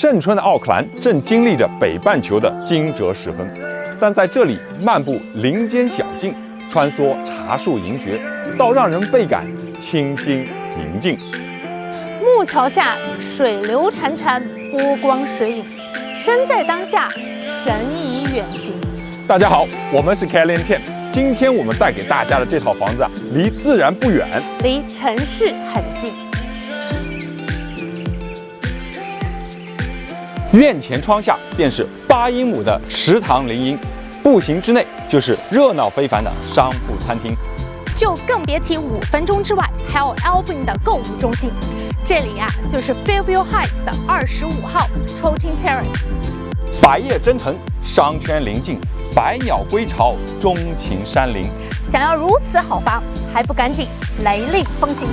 盛春的奥克兰正经历着北半球的惊蛰时分，但在这里漫步林间小径，穿梭茶树银蕨，倒让人倍感清新宁静。木桥下水流潺潺，波光水影，身在当下，神已远行。大家好，我们是 Kelly Team， 今天我们带给大家的这套房子离自然不远，离城市很近。院前窗下便是8英亩的池塘林荫，步行之内就是热闹非凡的商铺餐厅，就更别提5分钟之外还有 Albany 的购物中心。这里呀，就是 Fairview Heights 的25号 Trotting Terrace。百业蒸腾，商圈临近，百鸟归巢，钟情山林。想要如此好房，还不赶紧雷厉风行！